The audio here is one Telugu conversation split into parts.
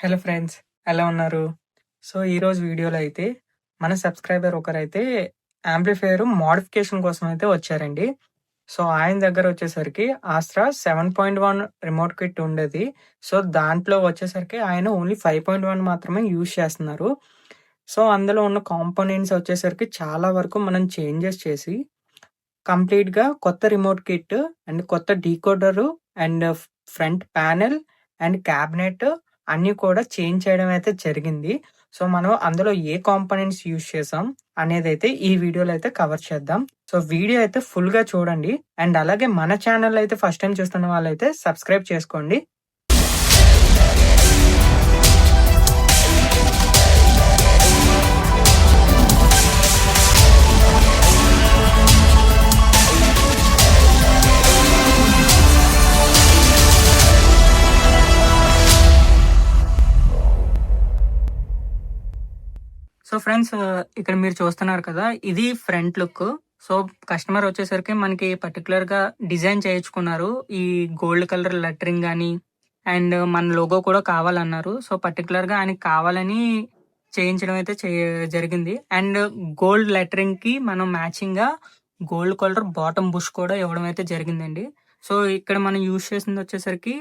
హలో ఫ్రెండ్స్, ఎలా ఉన్నారు? సో, ఈరోజు వీడియోలో అయితే మన సబ్స్క్రైబర్ ఒకరైతే యాంప్లిఫైయర్ మోడిఫికేషన్ కోసం అయితే వచ్చారండి. సో, ఆయన దగ్గర వచ్చేసరికి ఆస్ట్రా 7.1 రిమోట్ కిట్ ఉండేది. సో, దాంట్లో వచ్చేసరికి ఆయన ఓన్లీ 5.1 మాత్రమే యూజ్ చేస్తున్నారు. సో, అందులో ఉన్న కాంపోనెంట్స్ వచ్చేసరికి చాలా వరకు మనం చేంజెస్ చేసి కంప్లీట్‌గా కొత్త రిమోట్ కిట్ అండ్ కొత్త decoder and front panel and cabinet అన్నీ కూడా చేంజ్ చేయడం అయితే జరిగింది. సో, మనం అందులో ఏ కాంపోనెంట్స్ యూజ్ చేసాం అనేదైతే ఈ వీడియోలో అయితే కవర్ చేద్దాం. సో, వీడియో అయితే ఫుల్‌గా చూడండి. అండ్ అలాగే మన ఛానల్ అయితే ఫస్ట్ టైమ్ చూస్తున్న వాళ్ళైతే సబ్స్క్రైబ్ చేసుకోండి. సో ఫ్రెండ్స్, ఇక్కడ మీరు చూస్తున్నారు కదా, ఇది ఫ్రంట్ లుక్. సో కస్టమర్ వచ్చేసరికి మనకి పర్టికులర్గా డిజైన్ చేయించుకున్నారు. ఈ గోల్డ్ కలర్ లెటరింగ్ కానీ అండ్ మన లోగో కూడా కావాలన్నారు. సో పర్టికులర్గా ఆయనకి కావాలని చేయించడం అయితే జరిగింది. అండ్ గోల్డ్ లెటరింగ్ కి మనం మ్యాచింగ్ గా గోల్డ్ కలర్ బాటమ్ బుష్ కూడా ఇవ్వడం అయితే జరిగిందండి. సో ఇక్కడ మనం యూజ్ చేసింది వచ్చేసరికి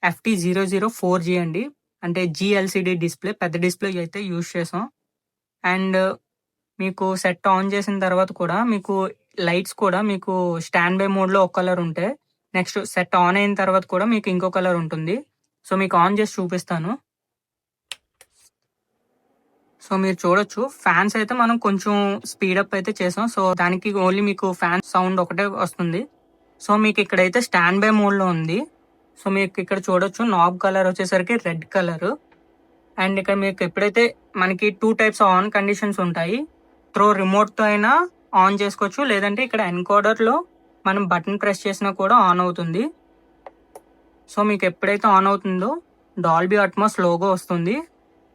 FT004G అండి. అంటే GLCD డిస్ప్లే, పెద్ద డిస్ప్లే అయితే యూజ్ చేసాం. అండ్ మీకు సెట్ ఆన్ చేసిన తర్వాత కూడా మీకు లైట్స్ కూడా మీకు స్టాండ్ బై మోడ్లో ఒక కలర్ ఉంటే, నెక్స్ట్ సెట్ ఆన్ అయిన తర్వాత కూడా మీకు ఇంకో కలర్ ఉంటుంది. సో మీకు ఆన్ చేసి చూపిస్తాను. సో మీరు చూడొచ్చు, ఫ్యాన్స్ అయితే మనం కొంచెం స్పీడప్ అయితే చేసాం. సో దానికి ఓన్లీ మీకు ఫ్యాన్ సౌండ్ ఒకటే వస్తుంది. సో మీకు ఇక్కడైతే స్టాండ్ బై మోడ్లో ఉంది. సో మీకు ఇక్కడ చూడొచ్చు, నాబ్ కలర్ వచ్చేసరికి రెడ్ కలర్. అండ్ ఇక్కడ మీకు ఎప్పుడైతే మనకి 2 టైప్స్ ఆన్ కండిషన్స్ ఉంటాయి. త్రో రిమోట్తో అయినా ఆన్ చేసుకోవచ్చు, లేదంటే ఇక్కడ ఎన్కోడర్లో మనం బటన్ ప్రెస్ చేసినా కూడా ఆన్ అవుతుంది. సో మీకు ఎప్పుడైతే ఆన్ అవుతుందో డాల్బీ అట్మాస్ లోగో వస్తుంది.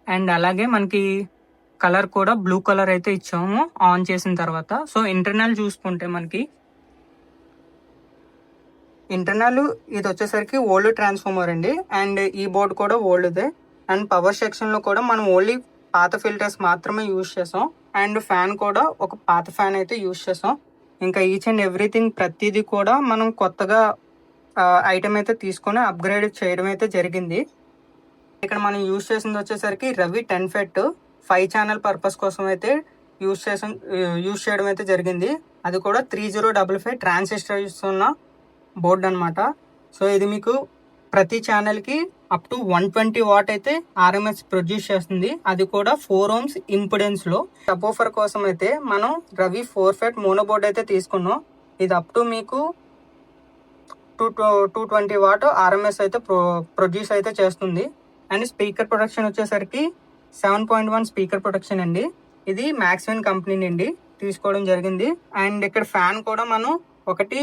అండ్ అలాగే మనకి కలర్ కూడా బ్లూ కలర్ అయితే ఇచ్చాము ఆన్ చేసిన తర్వాత. సో ఇంటర్నల్ చూసుకుంటే మనకి ఇంటర్నల్ ఇది వచ్చేసరికి ఓల్డ్ ట్రాన్స్ఫార్మర్ అండి. అండ్ ఈ బోర్డు కూడా ఓల్డ్దే. అండ్ పవర్ సెక్షన్లో కూడా మనం ఓన్లీ పాత ఫిల్టర్స్ మాత్రమే యూజ్ చేసాం. అండ్ ఫ్యాన్ కూడా ఒక పాత ఫ్యాన్ అయితే యూజ్ చేసాం. ఇంకా ఈచ్ అండ్ ఎవ్రీథింగ్ ప్రతిదీ కూడా మనం కొత్తగా ఐటమ్ అయితే తీసుకొని అప్గ్రేడ్ చేయడం అయితే జరిగింది. ఇక్కడ మనం యూజ్ చేసింది వచ్చేసరికి రవి 10 ఫెట్ 5 ఛానల్ పర్పస్ కోసం అయితే యూజ్ చేయడం అయితే జరిగింది. అది కూడా 3055 ట్రాన్సిస్టర్స్ ఉన్న బోర్డు అనమాట. సో ఇది మీకు ప్రతి ఛానల్కి అప్ టు 120 వాట్ అయితే RMS ప్రొడ్యూస్ చేస్తుంది. అది కూడా 4 ohms ఇంపిడెన్స్లో. సబోఫర్ కోసం అయితే మనం రవి 4 ఫెట్ మోనో బోర్డ్ అయితే తీసుకున్నాం. ఇది అప్ టు మీకు 220 వాట్ RMS అయితే ప్రొడ్యూస్ అయితే చేస్తుంది. అండ్ స్పీకర్ ప్రొడక్షన్ వచ్చేసరికి 7.1 స్పీకర్ ప్రొడక్షన్ అండి. ఇది మ్యాక్స్వెన్ కంపెనీ నుండి తీసుకోవడం జరిగింది. అండ్ ఇక్కడ ఫ్యాన్ కూడా మనం ఒకటి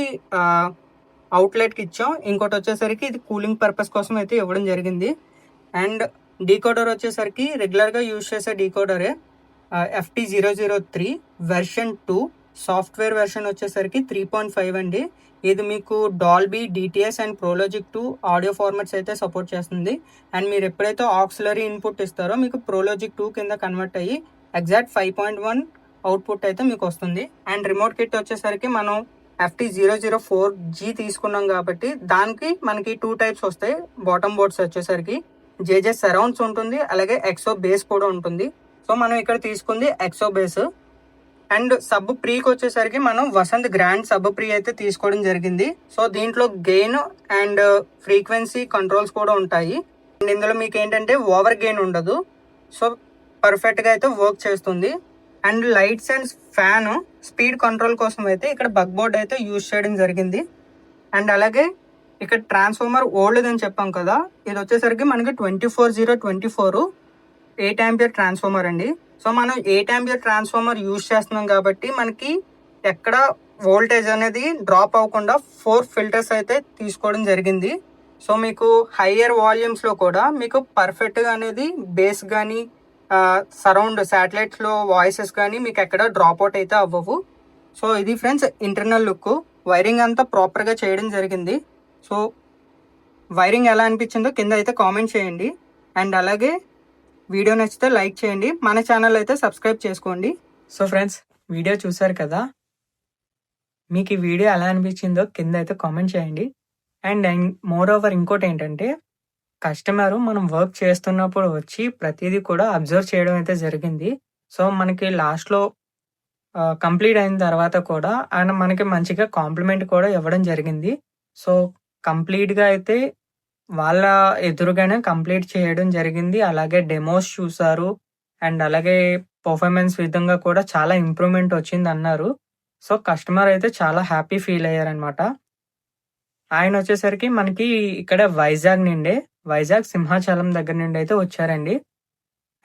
అవుట్లెట్కి ఇచ్చాం, ఇంకోటి వచ్చేసరికి ఇది కూలింగ్ పర్పస్ కోసం అయితే ఇవ్వడం జరిగింది. అండ్ డీకోడర్ వచ్చేసరికి రెగ్యులర్గా యూజ్ చేసే డీకోడరే, FT003 వెర్షన్ 2 సాఫ్ట్వేర్ వెర్షన్ వచ్చేసరికి 3.5 అండి. ఇది మీకు Dolby, DTS and Pro Logic 2 audio formats అయితే సపోర్ట్ చేస్తుంది. అండ్ మీరు ఎప్పుడైతే ఆక్సిలరీ ఇన్పుట్ ఇస్తారో మీకు ప్రోలాజిక్ 2 కింద కన్వర్ట్ అయ్యి ఎగ్జాక్ట్ 5.1 అవుట్పుట్ అయితే మీకు వస్తుంది. అండ్ రిమోట్ కిట్ వచ్చేసరికి మనం FT004G తీసుకున్నాం కాబట్టి దానికి మనకి 2 టైప్స్ వస్తాయి. బాటమ్ బోర్డ్స్ వచ్చేసరికి JJ సరౌండ్స్ ఉంటుంది, అలాగే ఎక్సో బేస్ కూడా ఉంటుంది. సో మనం ఇక్కడ తీసుకుంది ఎక్సో బేస్. అండ్ సబ్ ప్రీకి వచ్చేసరికి మనం వసంత్ గ్రాండ్ సబ్ ప్రీ అయితే తీసుకోవడం జరిగింది. సో దీంట్లో గెయిన్ అండ్ ఫ్రీక్వెన్సీ కంట్రోల్స్ కూడా ఉంటాయి. అండ్ ఇందులో మీకు ఏంటంటే ఓవర్ గెయిన్ ఉండదు. సో పర్ఫెక్ట్గా అయితే వర్క్ చేస్తుంది. And lights and fan speed control కోసం అయితే ఇక్కడ బగ్ బోర్డ్ అయితే యూజ్ చేయడం జరిగింది. అండ్ అలాగే ఇక్కడ ట్రాన్స్ఫార్మర్ ఓల్డ్ అని చెప్పాం కదా, ఇది వచ్చేసరికి మనకి 24024 8 ఆంపియర్ ట్రాన్స్ఫార్మర్ అండి. సో మనం 8 ఆంపియర్ ట్రాన్స్ఫార్మర్ యూజ్ చేస్తున్నాం కాబట్టి మనకి ఎక్కడ వోల్టేజ్ అనేది డ్రాప్ అవ్వకుండా 4 ఫిల్టర్స్ అయితే తీసుకోవడం జరిగింది. సో మీకు హయ్యర్ వాల్యూమ్స్లో కూడా మీకు పర్ఫెక్ట్గా అనేది బేస్ కానీ సరౌండ్ శాటిలైట్స్లో వాయిసెస్ కానీ మీకు ఎక్కడ డ్రాప్ అవుట్ అయితే అవ్వవు. సో ఇది ఫ్రెండ్స్ ఇంటర్నల్ లుక్. వైరింగ్ అంతా ప్రాపర్గా చేయడం జరిగింది. సో వైరింగ్ ఎలా అనిపించిందో కింద అయితే కామెంట్ చేయండి. అండ్ అలాగే వీడియో నచ్చితే లైక్ చేయండి, మన ఛానల్ అయితే సబ్స్క్రైబ్ చేసుకోండి. సో ఫ్రెండ్స్, వీడియో చూసారు కదా, మీకు ఈ వీడియో ఎలా అనిపించిందో కింద అయితే కామెంట్ చేయండి. అండ్ మోర్ ఓవర్ ఇంకోటి ఏంటంటే, కస్టమర్ మనం వర్క్ చేస్తున్నప్పుడు వచ్చి ప్రతిదీ కూడా అబ్జర్వ్ చేయడం అయితే జరిగింది. సో మనకి లాస్ట్లో కంప్లీట్ అయిన తర్వాత కూడా ఆయన మనకి మంచిగా కాంప్లిమెంట్ కూడా ఇవ్వడం జరిగింది. సో కంప్లీట్గా అయితే వాళ్ళ ఎదురుగానే కంప్లీట్ చేయడం జరిగింది. అలాగే డెమోస్ చూసారు అండ్ అలాగే పర్ఫార్మెన్స్ విధంగా కూడా చాలా ఇంప్రూవ్మెంట్ వచ్చింది అన్నారు. సో కస్టమర్ అయితే చాలా హ్యాపీ ఫీల్ అయ్యారనమాట. ఆయన వచ్చేసరికి మనకి ఇక్కడ వైజాగ్ సింహాచలం దగ్గర నుండి అయితే వచ్చారండి.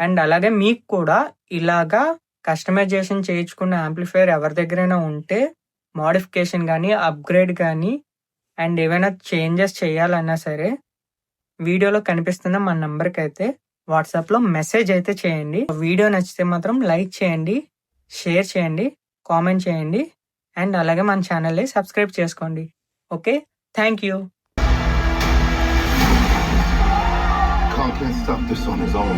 అండ్ అలాగే మీకు కూడా ఇలాగా కస్టమైజేషన్ చేయించుకున్న యాంప్లిఫైయర్ ఎవరి దగ్గరైనా ఉంటే మోడిఫికేషన్ కానీ అప్గ్రేడ్ కానీ అండ్ ఏవైనా చేంజెస్ చేయాలన్నా సరే వీడియోలో కనిపిస్తున్న మన నంబర్కి అయితే వాట్సాప్లో మెసేజ్ అయితే చేయండి. వీడియో నచ్చితే మాత్రం లైక్ చేయండి, షేర్ చేయండి, కామెంట్ చేయండి అండ్ అలాగే మన ఛానల్ని సబ్స్క్రైబ్ చేసుకోండి. Okay, thank you. Can't stop this on his own.